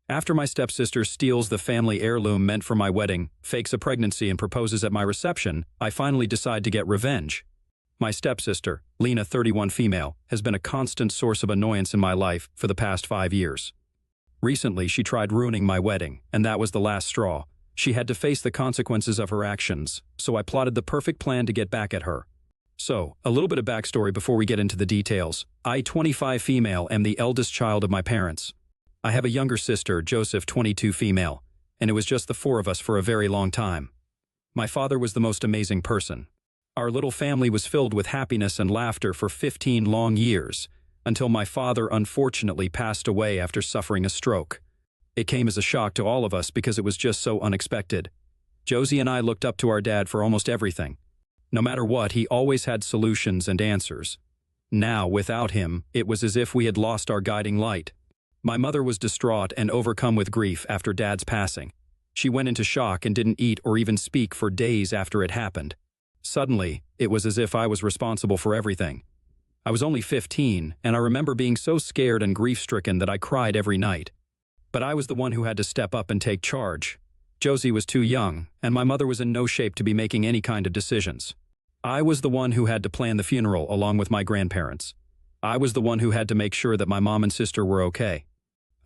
After my stepsister steals the family heirloom meant for my wedding, fakes a pregnancy and proposes at my reception, I finally decide to get revenge. My stepsister, Lena 31 female, has been a constant source of annoyance in my life for the past 5 years. Recently, she tried ruining my wedding, and that was the last straw. She had to face the consequences of her actions, so I plotted the perfect plan to get back at her. So, a little bit of backstory before we get into the details. I, 25 female, am the eldest child of my parents. I have a younger sister, Joseph, 22 female, and it was just the 4 of us for a very long time. My father was the most amazing person. Our little family was filled with happiness and laughter for 15 long years, until my father unfortunately passed away after suffering a stroke. It came as a shock to all of us because it was just so unexpected. Josie and I looked up to our dad for almost everything. No matter what, he always had solutions and answers. Now, without him, it was as if we had lost our guiding light. My mother was distraught and overcome with grief after Dad's passing. She went into shock and didn't eat or even speak for days after it happened. Suddenly, it was as if I was responsible for everything. I was only 15, and I remember being so scared and grief-stricken that I cried every night. But I was the one who had to step up and take charge. Josie was too young, and my mother was in no shape to be making any kind of decisions. I was the one who had to plan the funeral along with my grandparents. I was the one who had to make sure that my mom and sister were okay.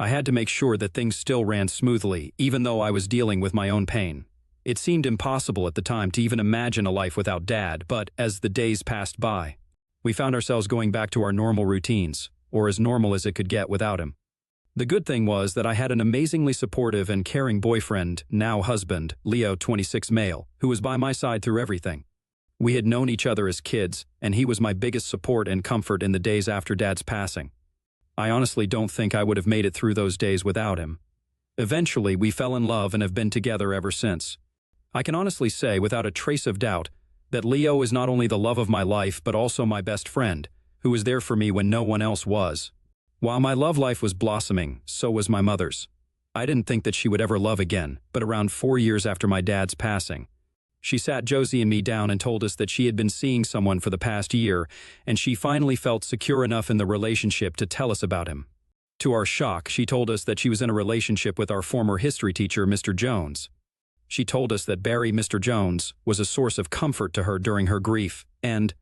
I had to make sure that things still ran smoothly, even though I was dealing with my own pain. It seemed impossible at the time to even imagine a life without Dad, but as the days passed by, we found ourselves going back to our normal routines, or as normal as it could get without him. The good thing was that I had an amazingly supportive and caring boyfriend, now husband, Leo 26 male, who was by my side through everything. We had known each other as kids, and he was my biggest support and comfort in the days after Dad's passing. I honestly don't think I would have made it through those days without him. Eventually, we fell in love and have been together ever since. I can honestly say, without a trace of doubt, that Leo is not only the love of my life but also my best friend, who was there for me when no one else was. While my love life was blossoming, so was my mother's. I didn't think that she would ever love again, but around 4 years after my dad's passing, she sat Josie and me down and told us that she had been seeing someone for the past year, and she finally felt secure enough in the relationship to tell us about him. To our shock, she told us that she was in a relationship with our former history teacher, Mr. Jones. She told us that Barry, Mr. Jones, was a source of comfort to her during her grief and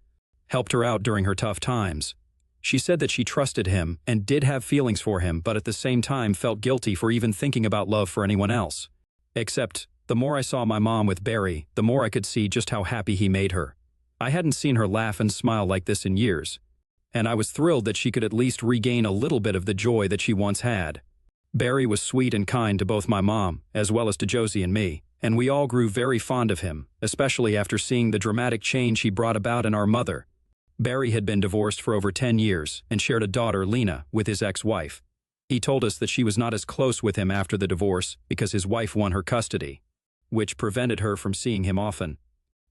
helped her out during her tough times. She said that she trusted him and did have feelings for him, but at the same time felt guilty for even thinking about love for anyone else. Except, the more I saw my mom with Barry, the more I could see just how happy he made her. I hadn't seen her laugh and smile like this in years, and I was thrilled that she could at least regain a little bit of the joy that she once had. Barry was sweet and kind to both my mom, as well as to Josie and me, and we all grew very fond of him, especially after seeing the dramatic change he brought about in our mother. Barry had been divorced for over 10 years and shared a daughter, Lena, with his ex-wife. He told us that she was not as close with him after the divorce because his wife won her custody, which prevented her from seeing him often.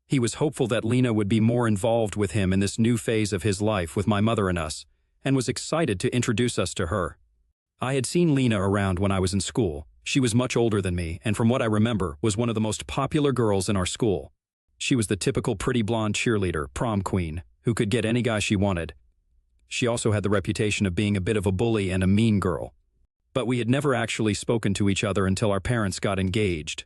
He was hopeful that Lena would be more involved with him in this new phase of his life with my mother and us, and was excited to introduce us to her. I had seen Lena around when I was in school. She was much older than me, and from what I remember, was one of the most popular girls in our school. She was the typical pretty blonde cheerleader, prom queen, who could get any guy she wanted. She also had the reputation of being a bit of a bully and a mean girl. But we had never actually spoken to each other until our parents got engaged.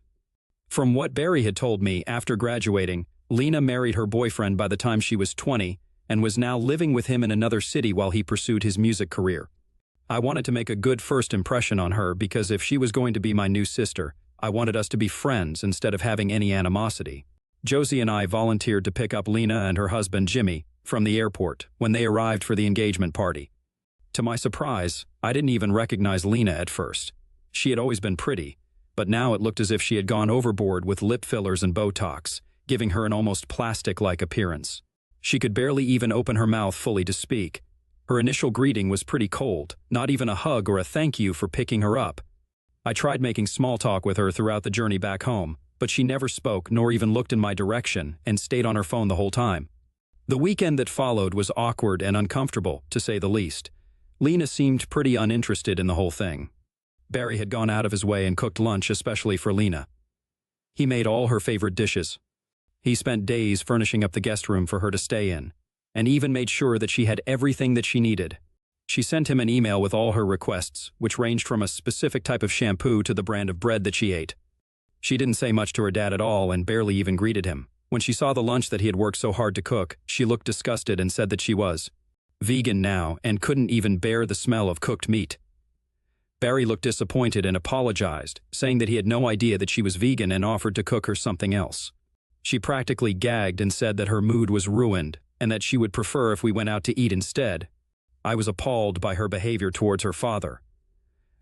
From what Barry had told me, after graduating, Lena married her boyfriend by the time she was 20 and was now living with him in another city while he pursued his music career. I wanted to make a good first impression on her because if she was going to be my new sister, I wanted us to be friends instead of having any animosity. Josie and I volunteered to pick up Lena and her husband Jimmy from the airport when they arrived for the engagement party. To my surprise, I didn't even recognize Lena at first. She had always been pretty, but now it looked as if she had gone overboard with lip fillers and Botox, giving her an almost plastic-like appearance. She could barely even open her mouth fully to speak. Her initial greeting was pretty cold, not even a hug or a thank you for picking her up. I tried making small talk with her throughout the journey back home, but she never spoke nor even looked in my direction and stayed on her phone the whole time. The weekend that followed was awkward and uncomfortable, to say the least. Lena seemed pretty uninterested in the whole thing. Barry had gone out of his way and cooked lunch especially for Lena. He made all her favorite dishes. He spent days furnishing up the guest room for her to stay in, and even made sure that she had everything that she needed. She sent him an email with all her requests, which ranged from a specific type of shampoo to the brand of bread that she ate. She didn't say much to her dad at all and barely even greeted him. When she saw the lunch that he had worked so hard to cook, she looked disgusted and said that she was vegan now and couldn't even bear the smell of cooked meat. Barry looked disappointed and apologized, saying that he had no idea that she was vegan and offered to cook her something else. She practically gagged and said that her mood was ruined and that she would prefer if we went out to eat instead. I was appalled by her behavior towards her father.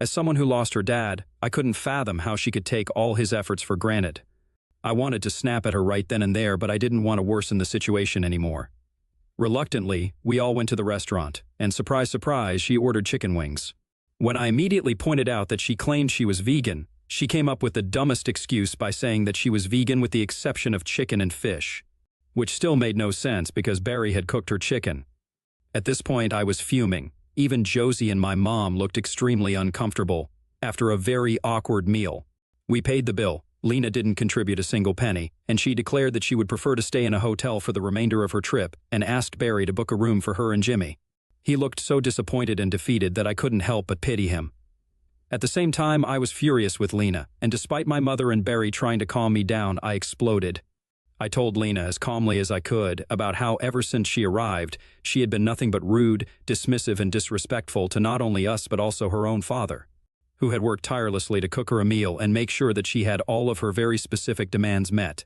As someone who lost her dad, I couldn't fathom how she could take all his efforts for granted. I wanted to snap at her right then and there, but I didn't want to worsen the situation anymore. Reluctantly, we all went to the restaurant, and surprise, surprise, she ordered chicken wings. When I immediately pointed out that she claimed she was vegan, she came up with the dumbest excuse by saying that she was vegan with the exception of chicken and fish, which still made no sense because Barry had cooked her chicken. At this point, I was fuming. Even Josie and my mom looked extremely uncomfortable. After a very awkward meal, we paid the bill. Lena didn't contribute a single penny, and she declared that she would prefer to stay in a hotel for the remainder of her trip and asked Barry to book a room for her and Jimmy. He looked so disappointed and defeated that I couldn't help but pity him. At the same time, I was furious with Lena, and despite my mother and Barry trying to calm me down, I exploded. I told Lena as calmly as I could about how ever since she arrived, she had been nothing but rude, dismissive, and disrespectful to not only us but also her own father, who had worked tirelessly to cook her a meal and make sure that she had all of her very specific demands met.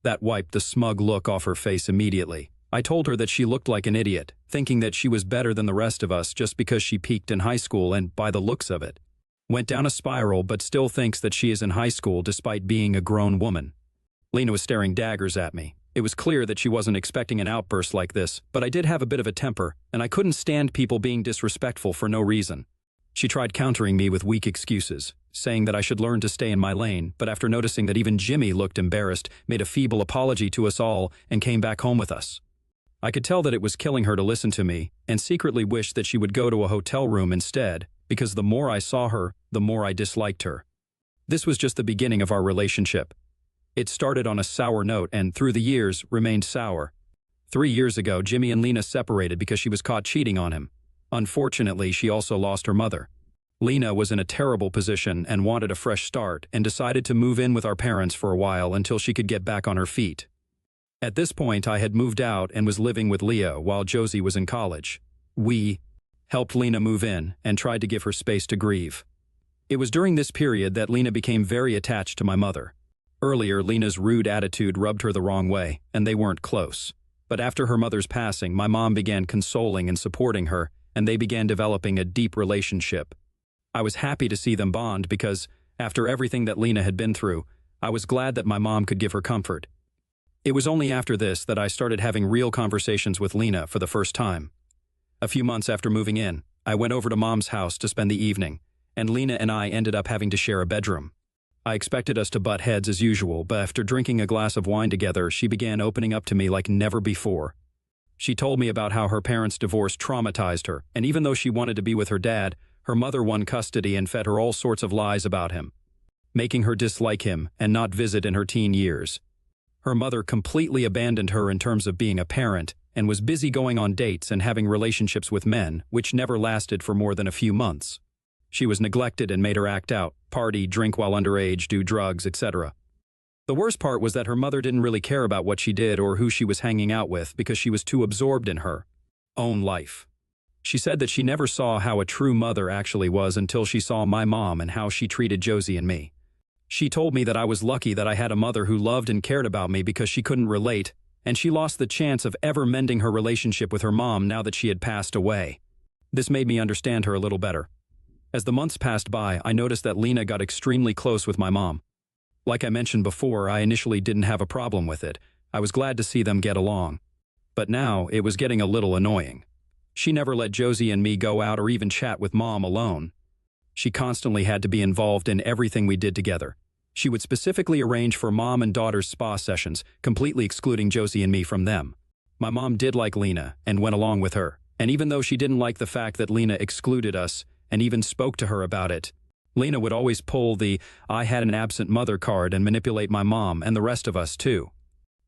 That wiped the smug look off her face immediately. I told her that she looked like an idiot, thinking that she was better than the rest of us just because she peaked in high school and, by the looks of it, went down a spiral but still thinks that she is in high school despite being a grown woman. Lena was staring daggers at me. It was clear that she wasn't expecting an outburst like this, but I did have a bit of a temper, and I couldn't stand people being disrespectful for no reason. She tried countering me with weak excuses, saying that I should learn to stay in my lane, but after noticing that even Jimmy looked embarrassed, made a feeble apology to us all and came back home with us. I could tell that it was killing her to listen to me, and secretly wished that she would go to a hotel room instead, because the more I saw her, the more I disliked her. This was just the beginning of our relationship. It started on a sour note and, through the years, remained sour. 3 years ago, Jimmy and Lena separated because she was caught cheating on him. Unfortunately, she also lost her mother. Lena was in a terrible position and wanted a fresh start and decided to move in with our parents for a while until she could get back on her feet. At this point, I had moved out and was living with Leo while Josie was in college. We helped Lena move in and tried to give her space to grieve. It was during this period that Lena became very attached to my mother. Earlier, Lena's rude attitude rubbed her the wrong way, and they weren't close. But after her mother's passing, my mom began consoling and supporting her, and they began developing a deep relationship. I was happy to see them bond because, after everything that Lena had been through, I was glad that my mom could give her comfort. It was only after this that I started having real conversations with Lena for the first time. A few months after moving in, I went over to Mom's house to spend the evening, and Lena and I ended up having to share a bedroom. I expected us to butt heads as usual, but after drinking a glass of wine together, she began opening up to me like never before. She told me about how her parents' divorce traumatized her, and even though she wanted to be with her dad, her mother won custody and fed her all sorts of lies about him, making her dislike him and not visit in her teen years. Her mother completely abandoned her in terms of being a parent and was busy going on dates and having relationships with men, which never lasted for more than a few months. She was neglected and made her act out, party, drink while underage, do drugs, etc. The worst part was that her mother didn't really care about what she did or who she was hanging out with because she was too absorbed in her own life. She said that she never saw how a true mother actually was until she saw my mom and how she treated Josie and me. She told me that I was lucky that I had a mother who loved and cared about me because she couldn't relate, and she lost the chance of ever mending her relationship with her mom now that she had passed away. This made me understand her a little better. As the months passed by, I noticed that Lena got extremely close with my mom. Like I mentioned before, I initially didn't have a problem with it. I was glad to see them get along. But now, it was getting a little annoying. She never let Josie and me go out or even chat with Mom alone. She constantly had to be involved in everything we did together. She would specifically arrange for Mom and daughter's spa sessions, completely excluding Josie and me from them. My mom did like Lena and went along with her, and even though she didn't like the fact that Lena excluded us and even spoke to her about it, Lena would always pull the "I had an absent mother" card and manipulate my mom and the rest of us too.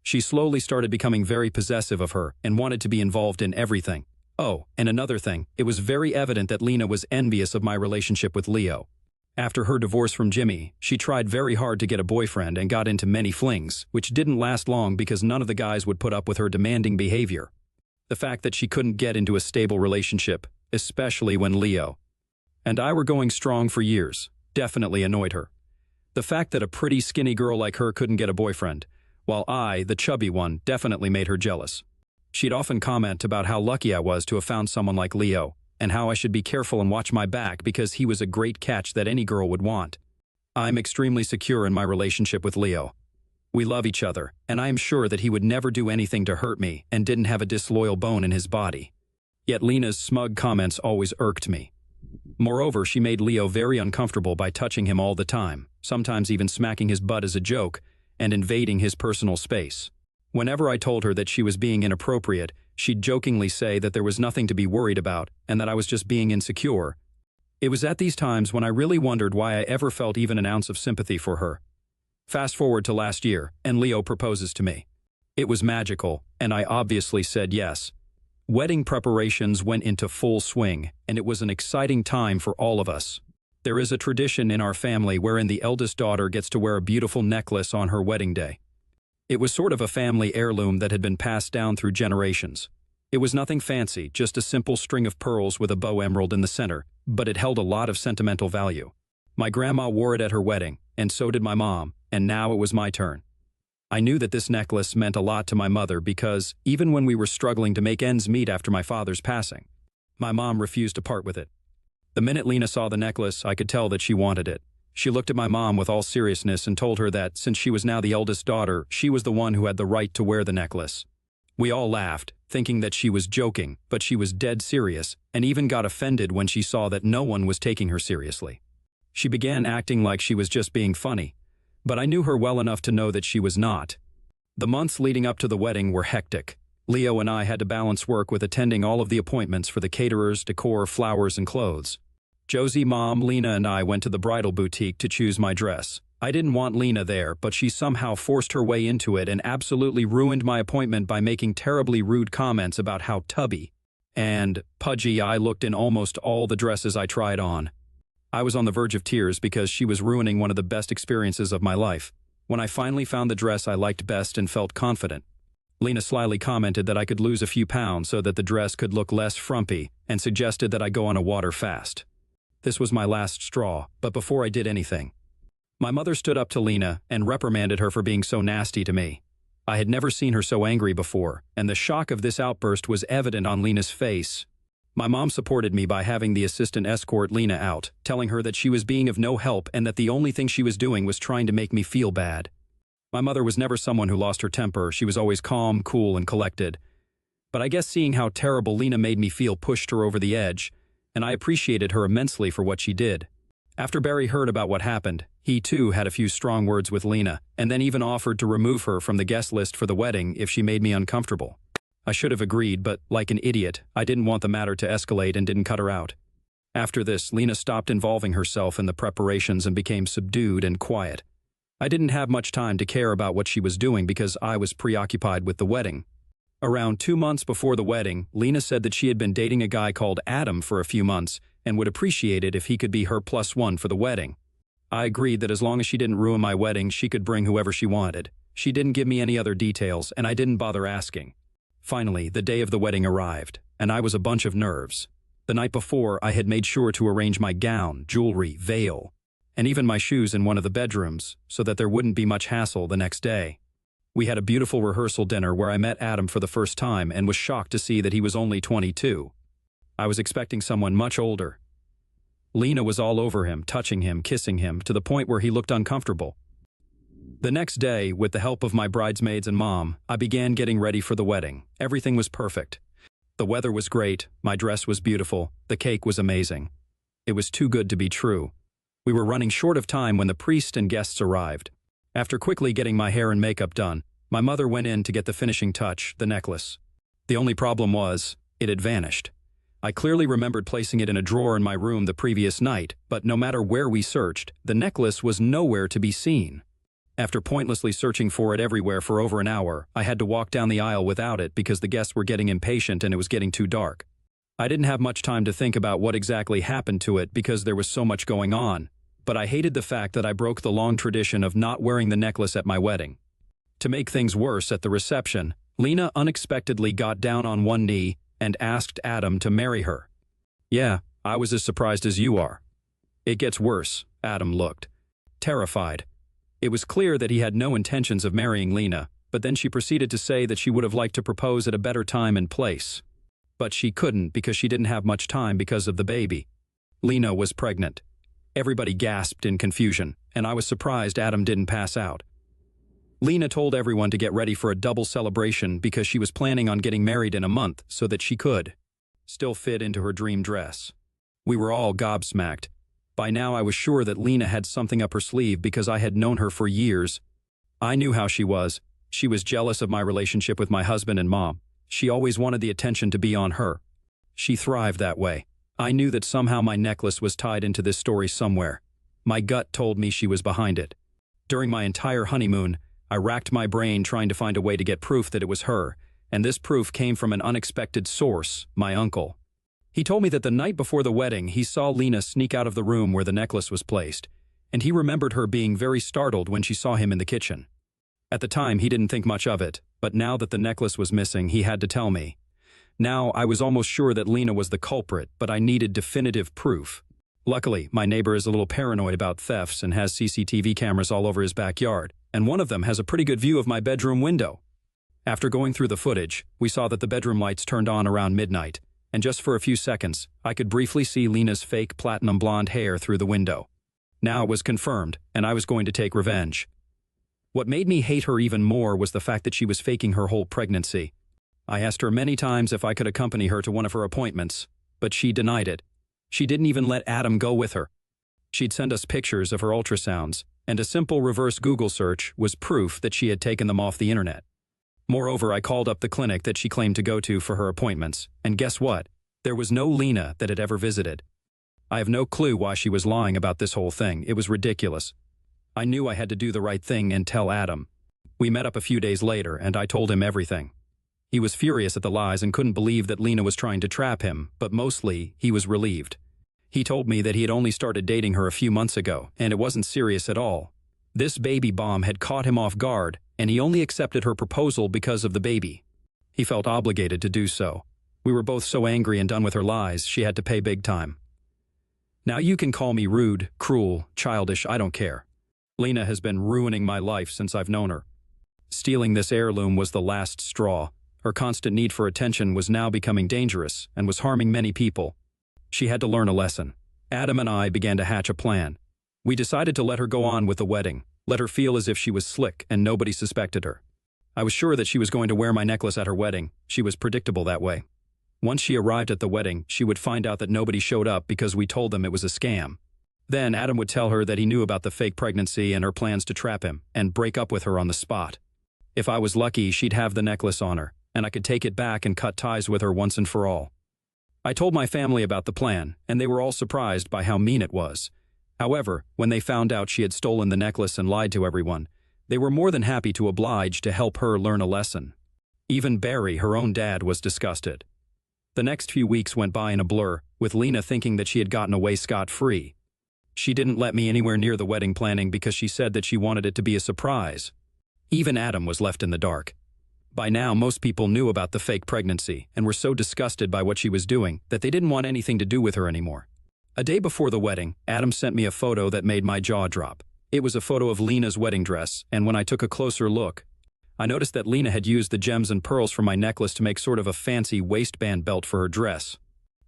She slowly started becoming very possessive of her and wanted to be involved in everything. Oh, and another thing, it was very evident that Lena was envious of my relationship with Leo. After her divorce from Jimmy, she tried very hard to get a boyfriend and got into many flings, which didn't last long because none of the guys would put up with her demanding behavior. The fact that she couldn't get into a stable relationship, especially when Leo and I were going strong for years, definitely annoyed her. The fact that a pretty skinny girl like her couldn't get a boyfriend, while I, the chubby one, definitely made her jealous. She'd often comment about how lucky I was to have found someone like Leo, and how I should be careful and watch my back because he was a great catch that any girl would want. I'm extremely secure in my relationship with Leo. We love each other, and I am sure that he would never do anything to hurt me and didn't have a disloyal bone in his body. Yet Lena's smug comments always irked me. Moreover, she made Leo very uncomfortable by touching him all the time, sometimes even smacking his butt as a joke, and invading his personal space. Whenever I told her that she was being inappropriate, she'd jokingly say that there was nothing to be worried about and that I was just being insecure. It was at these times when I really wondered why I ever felt even an ounce of sympathy for her. Fast forward to last year, and Leo proposes to me. It was magical, and I obviously said yes. Wedding preparations went into full swing, and it was an exciting time for all of us. There is a tradition in our family wherein the eldest daughter gets to wear a beautiful necklace on her wedding day. It was sort of a family heirloom that had been passed down through generations. It was nothing fancy, just a simple string of pearls with a bow emerald in the center, but it held a lot of sentimental value. My grandma wore it at her wedding, and so did my mom, and now it was my turn. I knew that this necklace meant a lot to my mother because, even when we were struggling to make ends meet after my father's passing, my mom refused to part with it. The minute Lena saw the necklace, I could tell that she wanted it. She looked at my mom with all seriousness and told her that, since she was now the eldest daughter, she was the one who had the right to wear the necklace. We all laughed, thinking that she was joking, but she was dead serious, and even got offended when she saw that no one was taking her seriously. She began acting like she was just being funny, but I knew her well enough to know that she was not. The months leading up to the wedding were hectic. Leo and I had to balance work with attending all of the appointments for the caterers, decor, flowers, and clothes. Josie, Mom, Lena, and I went to the bridal boutique to choose my dress. I didn't want Lena there, but she somehow forced her way into it and absolutely ruined my appointment by making terribly rude comments about how tubby and pudgy I looked in almost all the dresses I tried on. I was on the verge of tears because she was ruining one of the best experiences of my life. When I finally found the dress I liked best and felt confident, Lena slyly commented that I could lose a few pounds so that the dress could look less frumpy and suggested that I go on a water fast. This was my last straw, but before I did anything, my mother stood up to Lena and reprimanded her for being so nasty to me. I had never seen her so angry before, and the shock of this outburst was evident on Lena's face. My mom supported me by having the assistant escort Lena out, telling her that she was being of no help and that the only thing she was doing was trying to make me feel bad. My mother was never someone who lost her temper. She was always calm, cool, and collected. But I guess seeing how terrible Lena made me feel pushed her over the edge, and I appreciated her immensely for what she did. After Barry heard about what happened, he too had a few strong words with Lena, and then even offered to remove her from the guest list for the wedding if she made me uncomfortable. I should have agreed, but like an idiot, I didn't want the matter to escalate and didn't cut her out. After this, Lena stopped involving herself in the preparations and became subdued and quiet. I didn't have much time to care about what she was doing because I was preoccupied with the wedding. Around 2 months before the wedding, Lena said that she had been dating a guy called Adam for a few months and would appreciate it if he could be her +1 for the wedding. I agreed that as long as she didn't ruin my wedding, she could bring whoever she wanted. She didn't give me any other details, and I didn't bother asking. Finally, the day of the wedding arrived, and I was a bunch of nerves. The night before, I had made sure to arrange my gown, jewelry, veil, and even my shoes in one of the bedrooms so that there wouldn't be much hassle the next day. We had a beautiful rehearsal dinner where I met Adam for the first time and was shocked to see that he was only 22. I was expecting someone much older. Lena was all over him, touching him, kissing him, to the point where he looked uncomfortable. The next day, with the help of my bridesmaids and mom, I began getting ready for the wedding. Everything was perfect. The weather was great, my dress was beautiful, the cake was amazing. It was too good to be true. We were running short of time when the priest and guests arrived. After quickly getting my hair and makeup done, my mother went in to get the finishing touch, the necklace. The only problem was, it had vanished. I clearly remembered placing it in a drawer in my room the previous night, but no matter where we searched, the necklace was nowhere to be seen. After pointlessly searching for it everywhere for over an hour, I had to walk down the aisle without it because the guests were getting impatient and it was getting too dark. I didn't have much time to think about what exactly happened to it because there was so much going on, but I hated the fact that I broke the long tradition of not wearing the necklace at my wedding. To make things worse, at the reception, Lena unexpectedly got down on one knee and asked Adam to marry her. Yeah, I was as surprised as you are. It gets worse. Adam looked terrified. It was clear that he had no intentions of marrying Lena, but then she proceeded to say that she would have liked to propose at a better time and place. But she couldn't because she didn't have much time because of the baby. Lena was pregnant. Everybody gasped in confusion, and I was surprised Adam didn't pass out. Lena told everyone to get ready for a double celebration because she was planning on getting married in a month so that she could still fit into her dream dress. We were all gobsmacked. By now I was sure that Lena had something up her sleeve because I had known her for years. I knew how she was. She was jealous of my relationship with my husband and mom. She always wanted the attention to be on her. She thrived that way. I knew that somehow my necklace was tied into this story somewhere. My gut told me she was behind it. During my entire honeymoon, I racked my brain trying to find a way to get proof that it was her, and this proof came from an unexpected source, my uncle. He told me that the night before the wedding, he saw Lena sneak out of the room where the necklace was placed, and he remembered her being very startled when she saw him in the kitchen. At the time, he didn't think much of it, but now that the necklace was missing, he had to tell me. Now, I was almost sure that Lena was the culprit, but I needed definitive proof. Luckily, my neighbor is a little paranoid about thefts and has CCTV cameras all over his backyard, and one of them has a pretty good view of my bedroom window. After going through the footage, we saw that the bedroom lights turned on around midnight, and just for a few seconds, I could briefly see Lena's fake platinum blonde hair through the window. Now it was confirmed, and I was going to take revenge. What made me hate her even more was the fact that she was faking her whole pregnancy. I asked her many times if I could accompany her to one of her appointments, but she denied it. She didn't even let Adam go with her. She'd send us pictures of her ultrasounds, and a simple reverse Google search was proof that she had taken them off the internet. Moreover, I called up the clinic that she claimed to go to for her appointments, and guess what? There was no Lena that had ever visited. I have no clue why she was lying about this whole thing. It was ridiculous. I knew I had to do the right thing and tell Adam. We met up a few days later, and I told him everything. He was furious at the lies and couldn't believe that Lena was trying to trap him, but mostly, he was relieved. He told me that he had only started dating her a few months ago, and it wasn't serious at all. This baby bomb had caught him off guard, and he only accepted her proposal because of the baby. He felt obligated to do so. We were both so angry and done with her lies, she had to pay big time. Now you can call me rude, cruel, childish, I don't care. Lena has been ruining my life since I've known her. Stealing this heirloom was the last straw. Her constant need for attention was now becoming dangerous and was harming many people. She had to learn a lesson. Adam and I began to hatch a plan. We decided to let her go on with the wedding, let her feel as if she was slick and nobody suspected her. I was sure that she was going to wear my necklace at her wedding. She was predictable that way. Once she arrived at the wedding, she would find out that nobody showed up because we told them it was a scam. Then Adam would tell her that he knew about the fake pregnancy and her plans to trap him and break up with her on the spot. If I was lucky, she'd have the necklace on her, and I could take it back and cut ties with her once and for all. I told my family about the plan, and they were all surprised by how mean it was. However, when they found out she had stolen the necklace and lied to everyone, they were more than happy to oblige to help her learn a lesson. Even Barry, her own dad, was disgusted. The next few weeks went by in a blur, with Lena thinking that she had gotten away scot-free. She didn't let me anywhere near the wedding planning because she said that she wanted it to be a surprise. Even Adam was left in the dark. By now, most people knew about the fake pregnancy and were so disgusted by what she was doing that they didn't want anything to do with her anymore. A day before the wedding, Adam sent me a photo that made my jaw drop. It was a photo of Lena's wedding dress, and when I took a closer look, I noticed that Lena had used the gems and pearls from my necklace to make sort of a fancy waistband belt for her dress.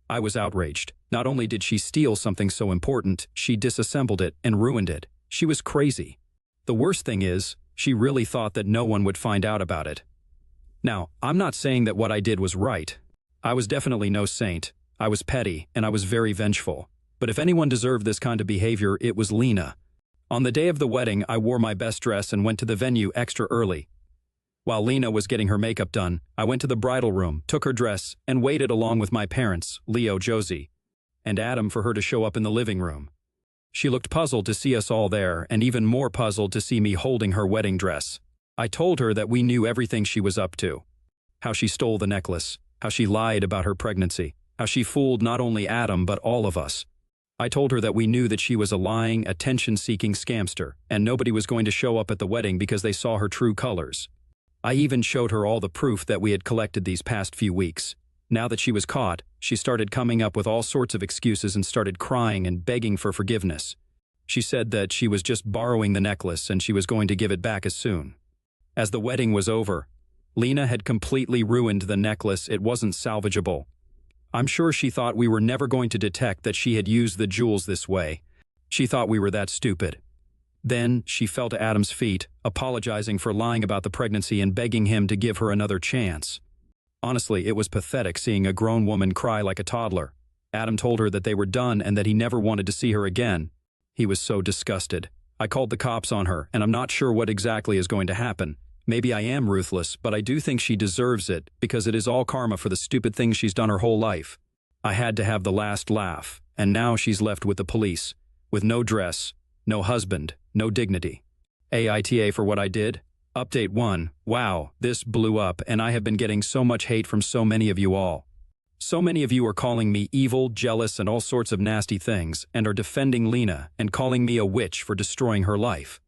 I was outraged. Not only did she steal something so important, she disassembled it and ruined it. She was crazy. The worst thing is, she really thought that no one would find out about it. Now, I'm not saying that what I did was right. I was definitely no saint. I was petty, and I was very vengeful. But if anyone deserved this kind of behavior, it was Lena. On the day of the wedding, I wore my best dress and went to the venue extra early. While Lena was getting her makeup done, I went to the bridal room, took her dress, and waited along with my parents, Leo, Josie, and Adam for her to show up in the living room. She looked puzzled to see us all there, and even more puzzled to see me holding her wedding dress. I told her that we knew everything she was up to. How she stole the necklace, how she lied about her pregnancy, how she fooled not only Adam but all of us. I told her that we knew that she was a lying, attention-seeking scamster, and nobody was going to show up at the wedding because they saw her true colors. I even showed her all the proof that we had collected these past few weeks. Now that she was caught, she started coming up with all sorts of excuses and started crying and begging for forgiveness. She said that she was just borrowing the necklace and she was going to give it back as soon. As the wedding was over, Lena had completely ruined the necklace. It wasn't salvageable. I'm sure she thought we were never going to detect that she had used the jewels this way. She thought we were that stupid. Then she fell to Adam's feet, apologizing for lying about the pregnancy and begging him to give her another chance. Honestly, it was pathetic seeing a grown woman cry like a toddler. Adam told her that they were done and that he never wanted to see her again. He was so disgusted. I called the cops on her, and I'm not sure what exactly is going to happen. Maybe I am ruthless, but I do think she deserves it because it is all karma for the stupid things she's done her whole life. I had to have the last laugh, and now she's left with the police, with no dress, no husband, no dignity. AITA for what I did? Update 1. Wow, this blew up, and I have been getting so much hate from so many of you all. So many of you are calling me evil, jealous, and all sorts of nasty things, and are defending Lena and calling me a witch for destroying her life.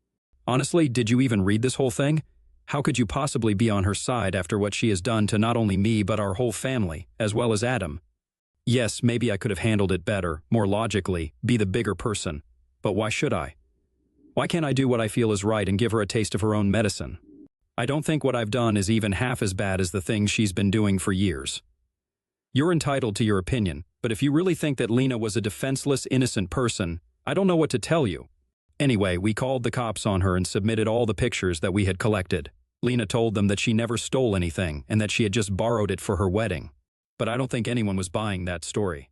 Honestly, did you even read this whole thing? How could you possibly be on her side after what she has done to not only me but our whole family, as well as Adam? Yes, maybe I could have handled it better, more logically, be the bigger person. But why should I? Why can't I do what I feel is right and give her a taste of her own medicine? I don't think what I've done is even half as bad as the things she's been doing for years. You're entitled to your opinion, but if you really think that Lena was a defenseless, innocent person, I don't know what to tell you. Anyway, we called the cops on her and submitted all the pictures that we had collected. Lena told them that she never stole anything and that she had just borrowed it for her wedding. But I don't think anyone was buying that story.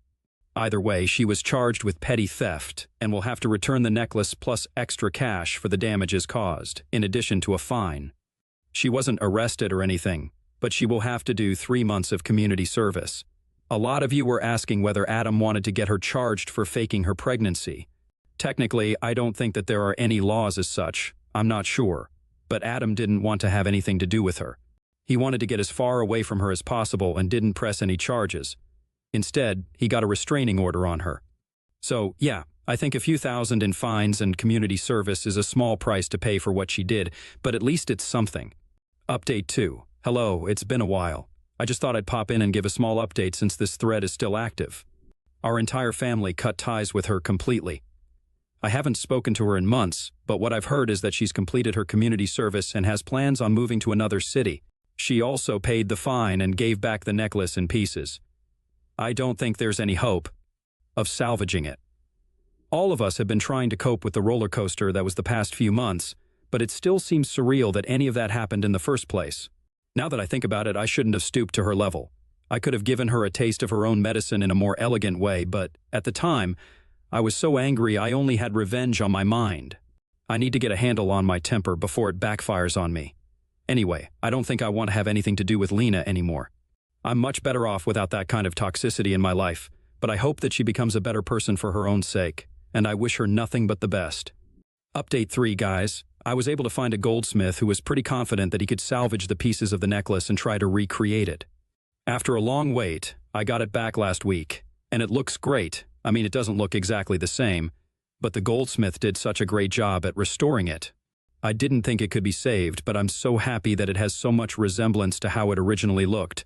Either way, she was charged with petty theft and will have to return the necklace plus extra cash for the damages caused, in addition to a fine. She wasn't arrested or anything, but she will have to do 3 months of community service. A lot of you were asking whether Adam wanted to get her charged for faking her pregnancy. Technically, I don't think that there are any laws as such. I'm not sure. But Adam didn't want to have anything to do with her. He wanted to get as far away from her as possible and didn't press any charges. Instead, he got a restraining order on her. So, yeah, I think a few thousand in fines and community service is a small price to pay for what she did, but at least it's something. Update 2. Hello, it's been a while. I just thought I'd pop in and give a small update since this thread is still active. Our entire family cut ties with her completely. I haven't spoken to her in months, but what I've heard is that she's completed her community service and has plans on moving to another city. She also paid the fine and gave back the necklace in pieces. I don't think there's any hope of salvaging it. All of us have been trying to cope with the roller coaster that was the past few months, but it still seems surreal that any of that happened in the first place. Now that I think about it, I shouldn't have stooped to her level. I could have given her a taste of her own medicine in a more elegant way, but at the time, I was so angry I only had revenge on my mind. I need to get a handle on my temper before it backfires on me. Anyway, I don't think I want to have anything to do with Lena anymore. I'm much better off without that kind of toxicity in my life, but I hope that she becomes a better person for her own sake, and I wish her nothing but the best. Update 3, guys. I was able to find a goldsmith who was pretty confident that he could salvage the pieces of the necklace and try to recreate it. After a long wait, I got it back last week, and it looks great. I mean, it doesn't look exactly the same, but the goldsmith did such a great job at restoring it. I didn't think it could be saved, but I'm so happy that it has so much resemblance to how it originally looked.